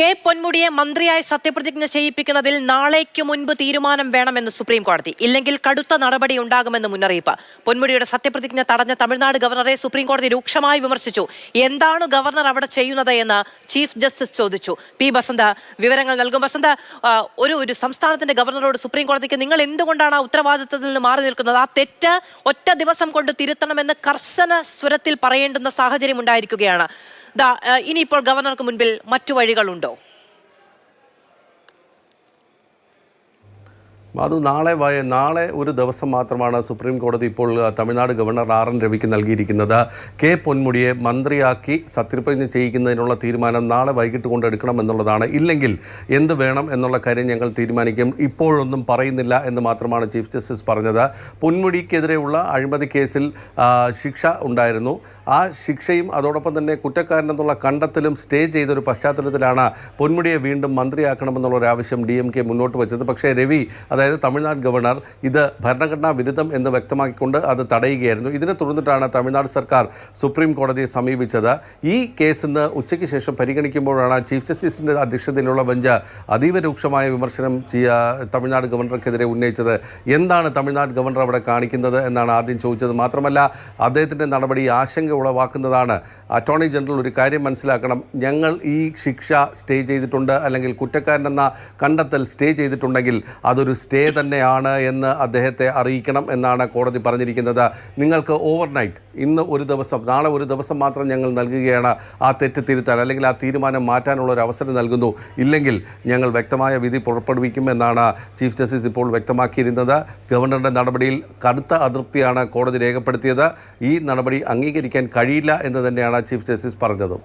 K പൊന്മുടിയെ മന്ത്രിയായി സത്യപ്രതിജ്ഞ ചെയ്യിപ്പിക്കുന്നതിൽ നാളേക്ക് മുൻപ് തീരുമാനം വേണമെന്ന് സുപ്രീം കോടതി. ഇല്ലെങ്കിൽ കടുത്ത നടപടി ഉണ്ടാകുമെന്ന് മുന്നറിയിപ്പ്. പൊന്മുടിയുടെ സത്യപ്രതിജ്ഞ തടഞ്ഞ തമിഴ്നാട് ഗവർണറെ സുപ്രീം കോടതി രൂക്ഷമായി വിമർശിച്ചു. എന്താണ് ഗവർണർ അവിടെ ചെയ്യുന്നത് എന്ന് ചീഫ് ജസ്റ്റിസ് ചോദിച്ചു. പി ബസന്ത വിവരങ്ങൾ നൽകും. ബസന്ത, ഒരു സംസ്ഥാനത്തിന്റെ ഗവർണറോട് സുപ്രീം കോടതിക്ക് നിങ്ങൾ എന്തുകൊണ്ടാണ് ആ ഉത്തരവാദിത്തത്തിൽ നിന്ന് മാറി നിൽക്കുന്നത്? ആ തെറ്റ് ഒറ്റ ദിവസം കൊണ്ട് തിരുത്തണമെന്ന് കർശന സ്വരത്തിൽ പറയേണ്ടുന്ന സാഹചര്യം ഉണ്ടായിരിക്കുകയാണ്. ഇനിയിപ്പോൾ ഗവർണർക്ക് മുൻപിൽ മറ്റു വഴികളുണ്ടോ? അത് നാളെ ഒരു ദിവസം മാത്രമാണ് സുപ്രീം കോടതി ഇപ്പോൾ തമിഴ്നാട് ഗവർണർ RN രവിക്ക് നൽകിയിരിക്കുന്നത്. കെ പൊന്മുടിയെ മന്ത്രിയാക്കി സത്യപ്രതിജ്ഞ ചെയ്യിക്കുന്നതിനുള്ള തീരുമാനം നാളെ വൈകിട്ട് കൊണ്ടെടുക്കണം എന്നുള്ളതാണ്. ഇല്ലെങ്കിൽ എന്ത് വേണം എന്നുള്ള കാര്യം ഞങ്ങൾ തീരുമാനിക്കും, ഇപ്പോഴൊന്നും പറയുന്നില്ല എന്ന് മാത്രമാണ് ചീഫ് ജസ്റ്റിസ് പറഞ്ഞത്. പൊന്മുടിക്കെതിരെയുള്ള അഴിമതി കേസിൽ ശിക്ഷ ഉണ്ടായിരുന്നു. ആ ശിക്ഷയും അതോടൊപ്പം തന്നെ കുറ്റക്കാരനെന്നുള്ള കണ്ടെത്തലും സ്റ്റേ ചെയ്തൊരു പശ്ചാത്തലത്തിലാണ് പൊന്മുടിയെ വീണ്ടും മന്ത്രിയാക്കണമെന്നുള്ളൊരാവശ്യം DMK മുന്നോട്ട് വെച്ചത്. പക്ഷേ രവി, അതായത് തമിഴ്നാട് ഗവർണർ, ഇത് ഭരണഘടനാ വിരുദ്ധം എന്ന് വ്യക്തമാക്കിക്കൊണ്ട് അത് തടയുകയായിരുന്നു. ഇതിനെ തുടർന്നിട്ടാണ് തമിഴ്നാട് സർക്കാർ സുപ്രീം കോടതിയെ സമീപിച്ചത്. ഈ കേസ് ഇന്ന് ഉച്ചയ്ക്ക് ശേഷം പരിഗണിക്കുമ്പോഴാണ് ചീഫ് ജസ്റ്റിസിൻ്റെ അധ്യക്ഷതയിലുള്ള ബെഞ്ച് അതീവ രൂക്ഷമായ വിമർശനം തമിഴ്നാട് ഗവർണർക്കെതിരെ ഉന്നയിച്ചത്. എന്താണ് തമിഴ്നാട് ഗവർണർ അവിടെ കാണിക്കുന്നത് എന്നാണ് ആദ്യം ചോദിച്ചത്. മാത്രമല്ല, അദ്ദേഹത്തിൻ്റെ നടപടി ആശങ്ക ഉളവാക്കുന്നതാണ്. അറ്റോർണി ജനറൽ ഒരു കാര്യം മനസ്സിലാക്കണം, ഞങ്ങൾ ഈ ശിക്ഷ സ്റ്റേ ചെയ്തിട്ടുണ്ട്, അല്ലെങ്കിൽ കുറ്റക്കാരനെന്ന കണ്ടെത്തൽ സ്റ്റേ ചെയ്തിട്ടുണ്ടെങ്കിൽ അതൊരു സ്റ്റേ തന്നെയാണ് എന്ന് അദ്ദേഹത്തെ അറിയിക്കണം എന്നാണ് കോടതി പറഞ്ഞിരിക്കുന്നത്. നിങ്ങൾക്ക് ഓവർനൈറ്റ്, ഇന്ന് ഒരു ദിവസം, നാളെ ഒരു ദിവസം മാത്രം ഞങ്ങൾ നൽകുകയാണ് ആ തെറ്റ് തിരുത്താൻ, അല്ലെങ്കിൽ ആ തീരുമാനം മാറ്റാനുള്ള ഒരു അവസരം നൽകുന്നു. ഇല്ലെങ്കിൽ ഞങ്ങൾ വ്യക്തമായ വിധി പുറപ്പെടുവിക്കുമെന്നാണ് ചീഫ് ജസ്റ്റിസ് ഇപ്പോൾ വ്യക്തമാക്കിയിരുന്നത്. ഗവർണറുടെ നടപടിയിൽ കടുത്ത അതൃപ്തിയാണ് കോടതി രേഖപ്പെടുത്തിയത്. ഈ നടപടി അംഗീകരിക്കാൻ കഴിയില്ല എന്ന് തന്നെയാണ് ചീഫ് ജസ്റ്റിസ് പറഞ്ഞത്.